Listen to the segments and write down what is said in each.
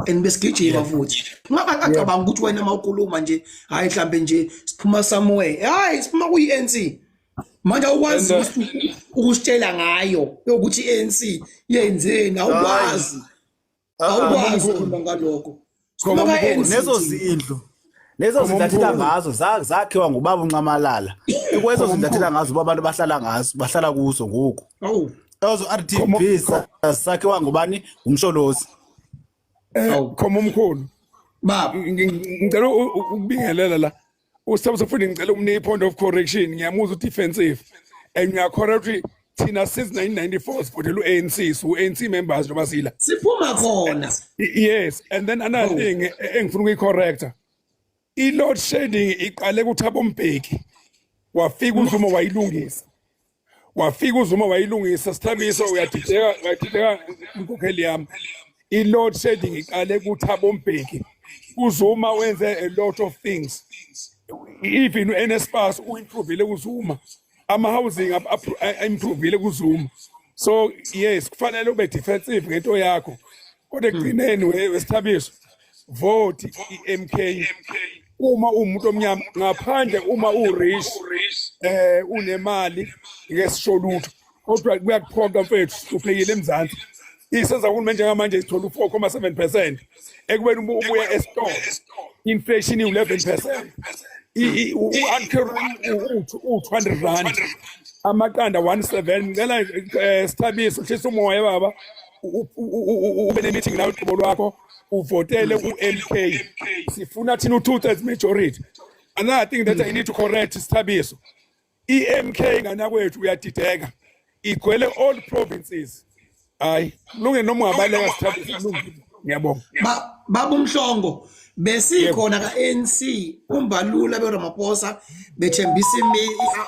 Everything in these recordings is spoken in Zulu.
and besigijima futhi ngacabanga ukuthi wena mawukhuluma nje hayi mhlambe nje siphuma somewhere hayi siphuma kuyi-ANC manje awukwazi ukusitshela ngayo yokuthi i-ANC yenzeni awukwazi ukukhuluma ngalokho lezo zindathela ngazo zakhiwa ngubaba uNcamalala ikwezo zindathela ngazo abantu bahlala kuzo ngoku lezo RTP sakhiwa ngubani umsholozi khoma umkhulu baba ngicela ukubingelela la usithatha futhi ngicela umnike point of correction ngiyamuzwa defensive and ngiyacorrect thina since 1994 sivotela u-ANC ANC members njengoba sila siphuma khona yes and then another thing engifuna ukuyicorrecta i-load shedding iqale kuThabo Mbeki wafika uZuma wayilungisa Sithabiso uyadideka inkokheli yami i-load shedding iqale kuThabo Mbeki uZuma wenze a lot of things even uNSFAS uimprovile kuZuma ama-housing improvile kuZuma so yes kufanele ube defensive ngento yakho kodwa ekugcineni wesithabiso vote i-MK uma umuntu omnyama ngaphandle uma u-rich unemali ngesisho lutho kodwa kuyakuphoqa mfethu sihluphekile eMzansi isenza uhulumeni njengamanje sithola u-4.7% ekubeni ubuya esitolo inflation i-11% u-200 rand amaqanda 17 ngicela Sithabiso uhlisa umoya baba ube ne-meeting nawe uqobo lwakho uvotele u-MK sifuna thina u-2/3 majority. Another thing that I need to correct Sithabiso i-MK nganakwethu uyadideka igcwele all provinces hayi kulungile noma ungabaleka Sithabiso ngiyabonga baba uMhlongo besikhona ka-ANC umbalula beRamaphosa bethembisa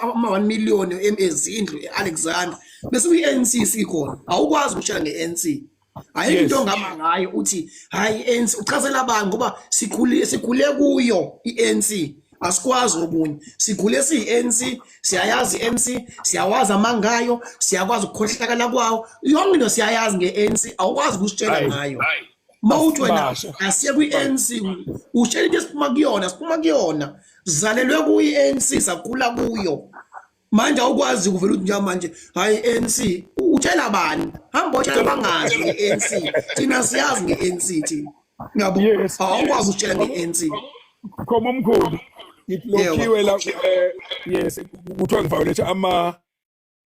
ama-1 million ezindlu e-Alexandra bese i-ANC sikhona awukwazi ukutshela nge-ANC ayikho into ngama ngayo uthi hayi i-ANC uchazela abantu ngoba sikhule kuyo i-ANC asikwazi okunye sikhule siyi-ANC siyayazi i-ANC siyawazi amangayo siyakwazi ukukhohlakala kwawo yonke into siyayazi nge-ANC awukwazi ukusitshela ngayo mawuthi wena asiye kwi-ANC utshela into siphuma kuyona zalelwe kuyi-ANC sakhula kuyo manje awukwazi ukuvela uthi njengamanje hayi i-ANC utshela bani hamba utshela bangazi nge-ANC thina siyazi nge-ANC thina ngiyabona awukwazi ukutshela nge-ANC khoma omkhulu ngiblokiwe la yes kuthiwa ngiviolate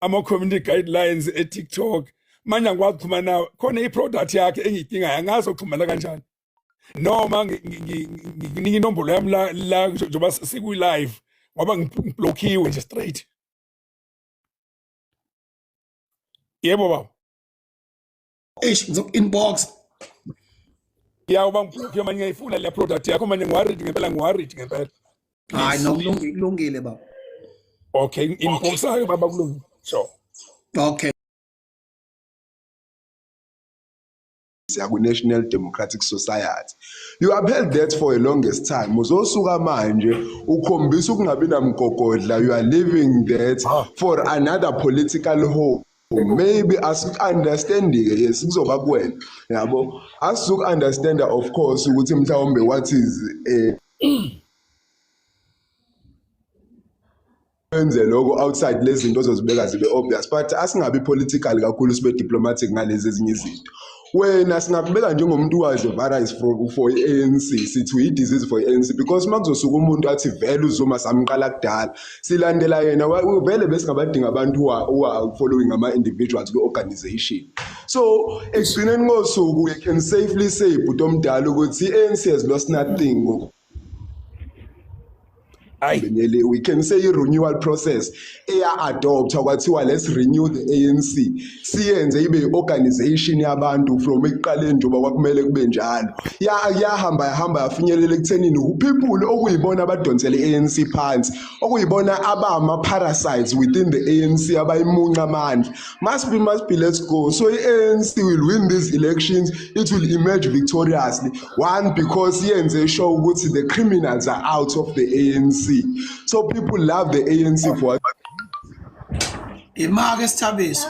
ama-community guidelines e-TikTok manje angikwazi ukuxhumana nawe khona i-product yakhe engiyidingayo angazi ukuxhumana kanjani noma nginika inombolo yami la njengoba sikwi-live ngoba ngiblokiwe nje straight yebo baba inbox uba ngiblokiwe manje ngiyayifuna le product yakho manje ngiwaridi ngempela hayi no kulungile baba okay inbox yakho baba kulungile sure okay National Democratic Society. You upheld that for the longest time. Uzosuka manje ukhombisa ukungabi namgogodla. You are leaving that for another political home. Maybe as understanding yes kuzoba kuwena yabo as you understand of course ukuthi mhlawumbe what is enze lokho outside lezi zinto ozozibeka zibe obvious but asingabi political kakhulu sibe diplomatic ngalezi ezinye izinto. Wena singakubeka njengomuntu wazi virus for i-ANC sithi uyi-disease for i-ANC because makuzosuka umuntu athi vele uZuma samqala kudala silandela yena vele besingabadinga abantu who are following ama-individuals kwi-organization so ekugcineni ngosuku we can safely say bhuti omdala ukuthi i-ANC has lost nothing. We can say i-renewal process eya-adoptha kwathiwa let's renew the ANC siyenze ibe i-organization yabantu from ekuqaleni njengoba kwakumele kube njalo yahamba yafinyelela ekuthenini people okuyibona abadonsele i-ANC phansi okuyibona abama-parasites within the ANC abayimunca amandla must be let's go so i-ANC will win these elections it will emerge victoriously one because yenze sure ukuthi the criminals are out of the ANC. So people love the ANC for Sithabiso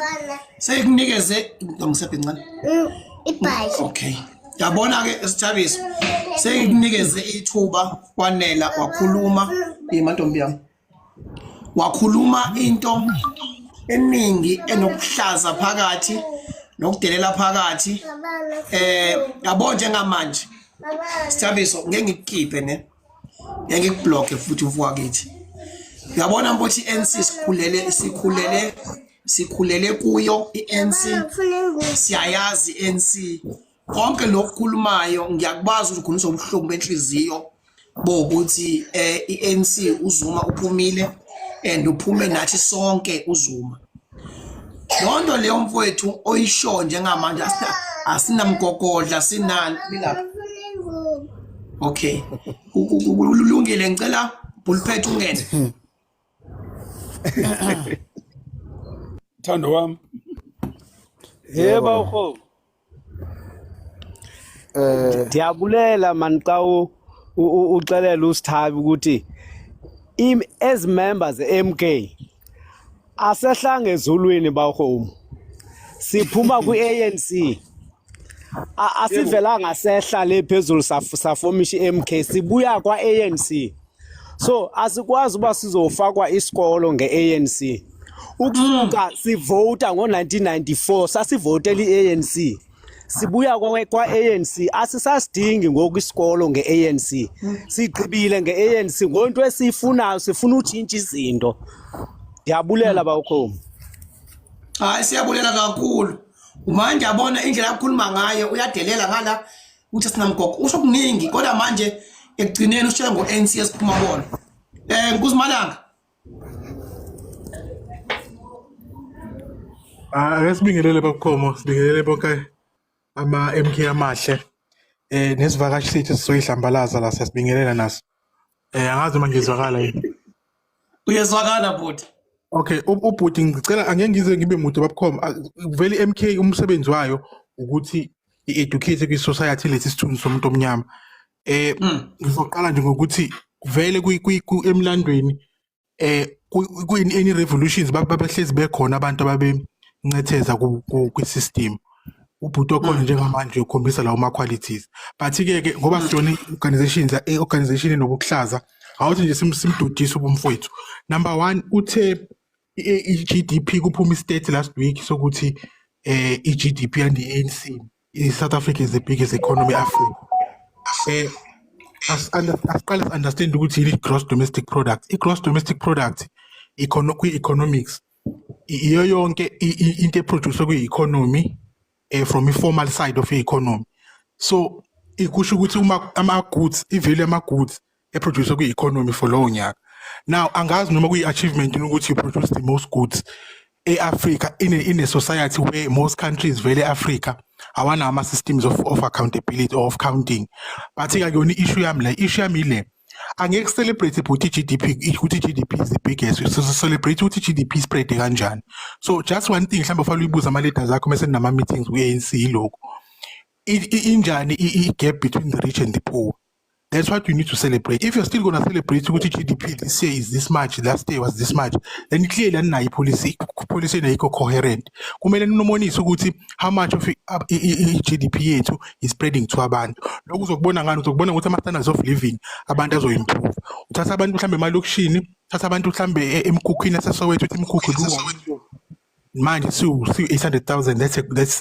sekunikeze ngisaphi ncane ibhayi okay Yabona ke Sithabiso sengikunikeze ithuba kwanela wakhuluma imantombi yami. Wakhuluma into eningi enokuhlaza phakathi nokudelela phakathi yabo njengamanje Sithabiso ngeke ngikukhiphe ne ngeke ngikublock futhi uvuka kithi. Uyabona mbothi NC sikhulele kuyo iNC siyayazi NC konke lokukhulumayo ngiyakwazi ukukhuluma ubuhlungu benhliziyo bokuthi iNC uZuma uphumile and uphume nathi sonke uZuma. Lonto leyo mfowethu oyisho njengamanje asinamgogodla sinani bilapha. Okay. Kulungile ngicela bullpet ungene. Thando wami. Yebo uho. Ndiyabulela man xa uxelela uSithabi ukuthi as members MK asehlanga ezulwini bawuhome. Siphuma ku-ANC. Asivelanga sehla le phezulu safomisha iMK sibuya kwa-ANC. So asikwazi uba sizofakwa isikolo nge-ANC. Ukusuka sivota ngo-1994 sasivotela i-ANC. Sibuya kwa-ANC asisasidingi ngoku isikolo nge-ANC. Sigqibile nge-ANC ngonto esiyifunayo sifuna utshintsha izinto. Ndiyabulela bawukhoma. Hayi siyabulela kakhulu. Manje yabona indlela akhuluma ngayo uyadelela ngala ukuthi sinamgogo. Usho kuningi kodwa manje ekugcineni ushela ngo-ANC esiphuma bona. Nkuzimalanga. Ngesibingelele bakhomo sibingelele bonke ama MK amahle nesivakashi sethu sizoyihlambalaza la siyasibingelela naso angazi uma ngizwakala yini Uyezwakala bhuti. Okay ubhuti ngicela angeke ngize ngibe mude babukhomo vele MK umsebenzi wayo ukuthi i-educate kwi society lethi sithunzi somuntu omnyama ngizoqala nje ngokuthi vele emlandweni any revolutions babehlezi bekhona abantu ababencetheza ku system ubhuti okhona njengamanje ukhombisa lawo ma qualities but ke ngoba sijone organization enokuhlaza awuthi nje simdodisa ubumfowethu. Number 1 uthe i-GDP kuphuma i-state last week sokuthi i-GDP and the ANC South Africa is the biggest economy Africa. As understand ukuthi yini gross domestic product. I-gross domestic product economics iyo yonke into eproduce kwi-economy from i-formal side of the-economy. So ikusho ukuthi uma ama-goods i-value yama-goods eproduce kwi-economy for lowo nyaka. Now angazi noma kuyi-achievement ukuthi you produce the most goods e-Africa in a society where most countries vele Africa awana ama-systems of accountability or of counting. But akuyona issue yami le angeke celebrate ukuthi GDP is the biggest. So celebrate ukuthi GDP spread kanjani. So just one thing mhlawumbe ufuna uyibuza ama-leaders akho mase nama meetings we-ANC yiloko injani i-gap between the rich and the poor. That's what you need to celebrate. If you're still going to celebrate ukuthi GDP this year is this much, last year was this much, then clearly anayi policy nayikho coherent. Kumele nomonise ukuthi how much of GDP yethu is spreading to abantu. Lokho uzokubona ngani uzokubona ukuthi ama standards of living abantu azoimprove. Uthatha abantu mhlambe emalokishini, uthatha abantu mhlambe emkhukhwini asesowethu ukuthi imkhukhu manje su-800,000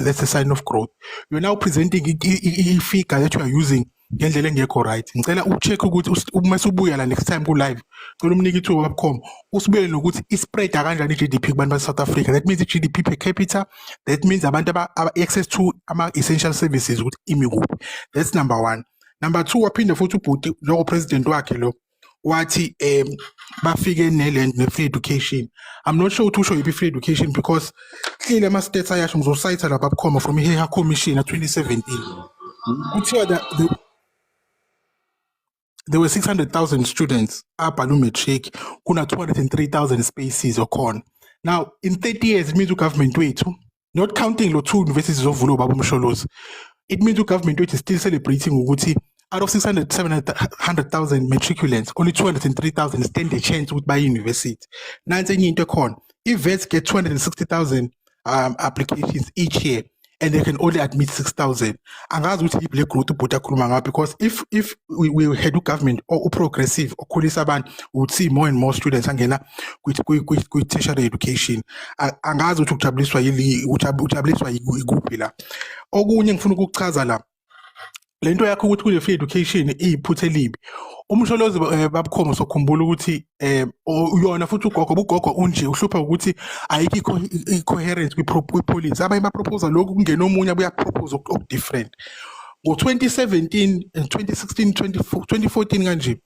that's a sign of growth. You're now presenting a figure that you are using ngendlela engekho right. Ngicela ucheck ukuthi uma usubuya la next time ku live cela umnike ithuba babukhomo usibuyele nokuthi ispread kanjani i-GDP kubantu base-South Africa. That means i-GDP per capita, that means abantu aba-access to ama-essential services ukuthi imi kuphi. That's number 1. Number 2 waphinde futhi ubhuti lo president wakhe lo wathi bafike ne-free education. I'm not sure ukuthi usho yiphi free education because clearly ama-stats ayasho ngizosayitha lapha bukhoma from i-Heha Commission 2017 kuthiwa there were 600,000 students abhalwe matric kuna 203,000 spaces okhona. Now in 30 years it means government wethu not counting lo 2 universities ovulwa baba Msholozi, it means government wethu is still celebrating ukuthi out of 700,000 matriculants only 203,000 stand a chance ukuthi by university. Nansi enye into ekhona, if vets get 260,000 applications each year and they can only admit 6,000. Angazi ukuthi iblack growth ubhuti akhuluma ngayo, because if we had a government or progressive okhulisa abantu, we would see more and more students angena kwi-tertiary education. Angazi ukuthi ujabuliswa yikuphi la. Okunye ngifuna ukukuchaza la, lento yakho ukuthi kule free education iyiphuthe libi. Umsholozi babukhomo sokhumbula ukuthi uyona futhi ugogo unje uhlupha ukuthi ayikho i-coherence kwi-policy. Abanye ba-propose lokhu kungena omunye abuya propose different. Ngo-2017 and 2016 2014 kanje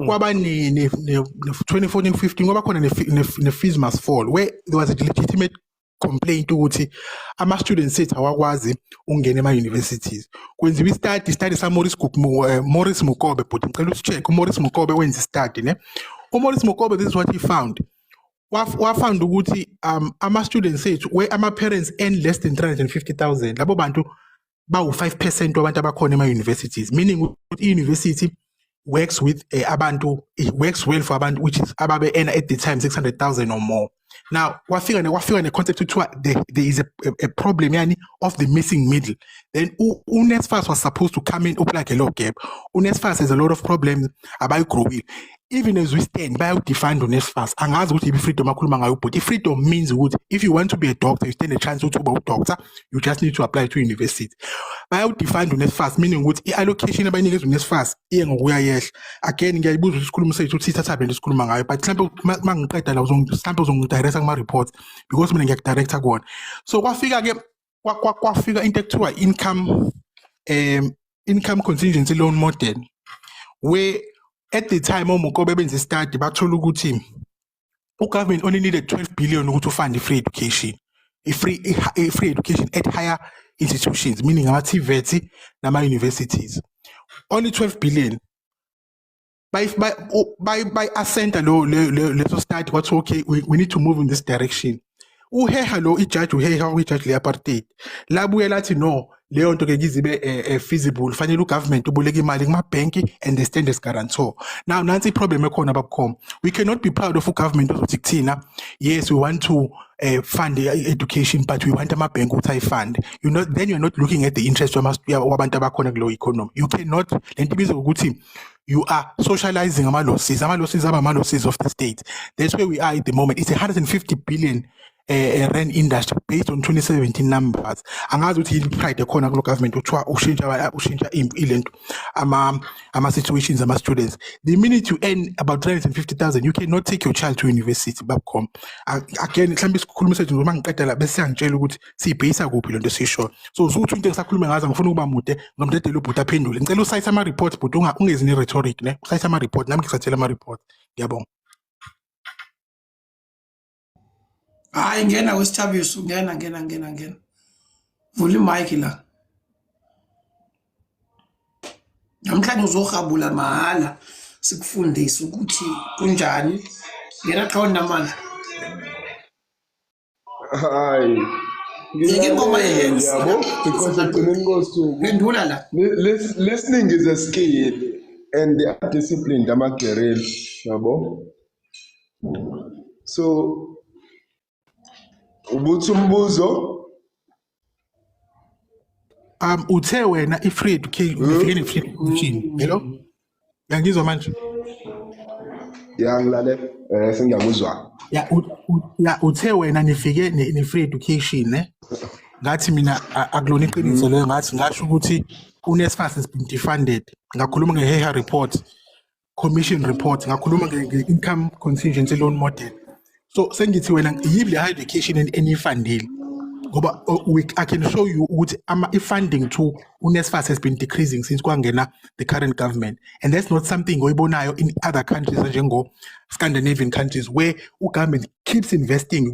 kwaba 2014-15 kwaba khona ne-fees must fall, where there was a legitimate complaint ukuthi ama-students sethu awakwazi ungena ema-universities. Kwenziwa i-study Morris Mukobe, but ngicela usi-check uMorris Mukobe wenza i-study ne. uMorris Mukobe, this is what he found. Wafound ukuthi ama-students sethu where ama-parents earn less than 350,000, labo bantu bawu 5% wabantu abakhona ema-universities, meaning ukuthi i-university works with abantu, it works well for abantu which is ababe earn at the time 600,000 or more. Now wafika ne concept to there is a problem yani of the missing middle. Then NSFAS was supposed to come in up like a low gap. NSFAS has a lot of problems about growing. Even as we stand by defined on NSFAS, angazi ukuthi ibe freedom akhuluma ngayo, but freedom means ukuthi if you want to be a doctor, you stand a chance to be a doctor, you just need to apply to university. By defined on NSFAS, meaning ukuthi i-allocation abayinikeza NSFAS iye ngokuya yehla. Again ngiyayibuza ukuthi isikhulumi sethu sithatha isikhuluma ngayo, but mhlawumbe mangiqeda la mhlawumbe uzongidirect kuma reports because mina ngiyakudirector kuona. So kwafika ke kwafika into ekuthiwa income contingency loan model, where at the time uMukobe benza study bathola ukuthi government only needed 12 billion ukuthi fund free education, free education at higher institutions, meaning ama-TVET nama-universities. Only 12 billion. By assent leso study what's okay, we need to move in this direction. Uheha lo ijudge le apartheid labuye lathi no leyo nto ke izibe feasible, fanele ugovernment uboleka imali kuma-bank and they stand as guarantor. Now nansi problem ekhona babukhomo, we cannot be proud of ugovernment ozothi kuthina yes we want to fund education but we want ama-bank ukuthi ayifund. Then you're not looking at the interest wabantu abakhona kulo economy. You cannot, lento ibizwa ukuthi you are socializing ama-losses ama-losses of the state. That's where we are at the moment. It's 150 billion rand industry based on 2017 numbers. Angazi ukuthi yini pride ekhona kulo government uthiwa ushintsha ilento ama-situations ama-students. The minute you earn about 350,000, you cannot take your child to university babcom. Again mhlawumbe isikhulumi sethu noma ngiqeda la bese siyangitshela ukuthi siyibhayisa kuphi lento esisho. So usuthi into engisakhuluma ngazo ngifuna ukuba mude ngomdedela ubhuti aphendule. Ngicela usayithe ama-report but ungezi ne-rhetoric ne. Usayithe ama-report nami ngisathela ama-report. Ngiyabonga. Hayi ngena wesithabiso, ngena. Vula imic la. Namhlanje uzohabula mahala sikufundisa ukuthi kunjani. Ngena qhawona namandla. Hayi. Ngeke ngoma yenzi. Yabo, because ekugcineni kosuku Pendula la. Listening is a skill and they are disciplined ama-guerrilla, yabo. So ubuthi umbuzo uthe wena i-free education ufike ne-free education. Hello, ngiyangizwa manje. ngilale sengiyakuzwa. Uthe wena nifike ne-free education ne. Ngathi mina akulona iqiniso leyo, ngathi ngasho ukuthi uNSFAS has been defunded. Ngakhuluma nge-HEHA report, commission report, ngakhuluma nge-income contingency loan model. So sengithi wena yibile higher education enifundile ngoba I can show you ukuthi i-funding to uNSFAS has been decreasing since kwangena the current government, and that's not something oyibonayo in other countries njengo Scandinavian countries where government keeps investing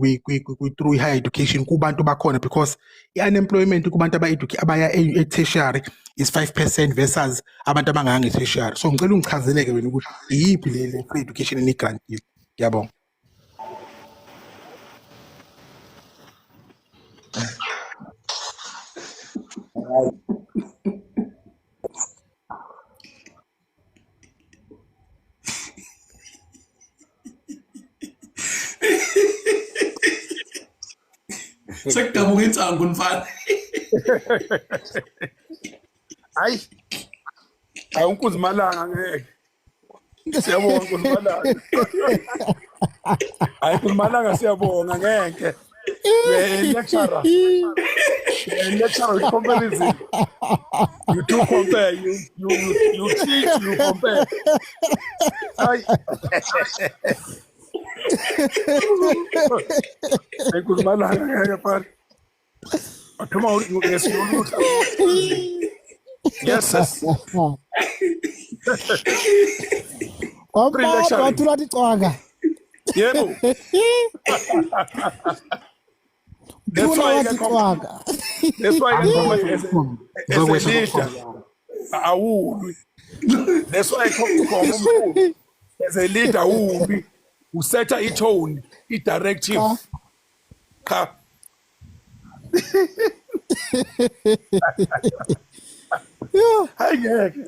through higher education kubantu bakhona, because unemployment kubantu abaya e-tertiary is 5% versus abantu abanganga e-tertiary. So ngicela ungichazeleke wena ukuthi yiphi le free education enigrantile. Ngiyabonga. Sekudabuka insangu mfana. Hayi. Awunkuzimalanga ngeke. Siyabonga Nkuzimalanga. Hayi Nkuzimalanga siyabonga ngeke. Lecturer. Lecturer with comparison. You do compare. You teach, you compare. Hayi. Nkuzimalanga ngeke pari. Athuma ngesiluluka. Yes. Wathula ticwanga. Yebo. That's why I come. That's why I come as a leader. Awuli. That's why I come to come as a leader. Awuli. Usetha itone, i-directive. Cha. Hayi ngeke.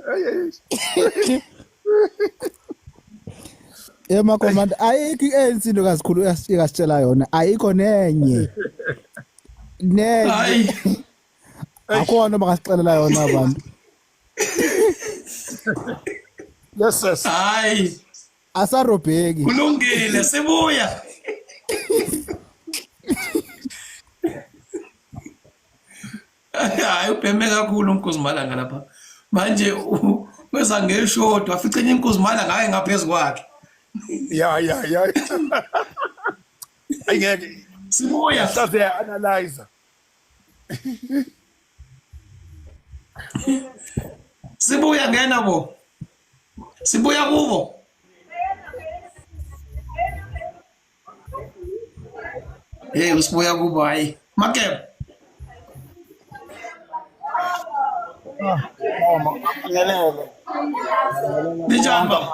Makomanda ayikho i-ANC into kazikhulu ekasitshela yona ayikho nenye Hayi. akhona makasixelela yona abantu Yes. Hayi. asarobheki Kulungile sibuya. Hayi ubheme kakhulu uNkuzimalanga lapha. Manje weza ngeshodo wafica enye uNkuzimalanga hayi ngaphezulu kwakhe. Yeah. Ngeke. Sibuya. Saze analyze. Sibuya ngena bo. Sibuya kubo. Hey usibuya kubo hayi. Makebe. Nijamba.